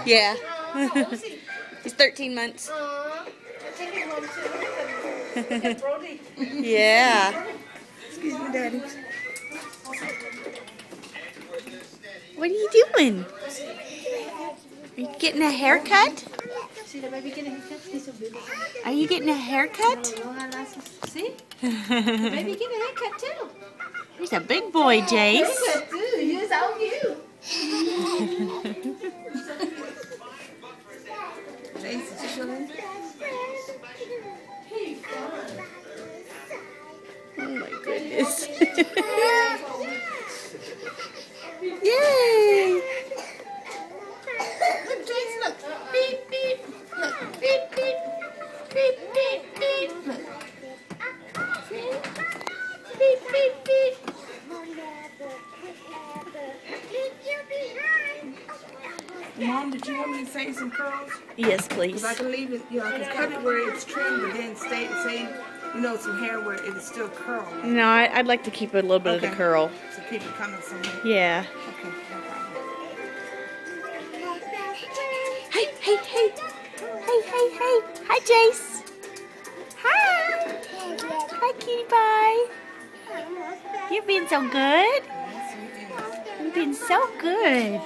Yeah. He's 13 months. Yeah. Excuse me, Daddy. What are you doing? Are you getting a haircut? Are you getting a haircut? See? The baby get a haircut too. He's a big boy, Jace. Haircut too. You're so cute. Jace, is you chilling? Oh my goodness. Yay! Look, Jace, look. Beep, beep. Look, beep, beep. Beep, beep, beep. Look. See? Beep, beep, beep. Mom, did you want me to save some curls? Yes, please. Because I can leave it, you know, I can cut it where it's trimmed, but then save, you know, some hair where it is still curled. No, I'd like to keep a little bit of the curl. So keep it coming somewhere. Yeah. Okay, no problem. Hey, hey, hey. Hey, hey, hey. Hi, Jace. Hi. Hi, cutie pie. You're being so good. You're being so good.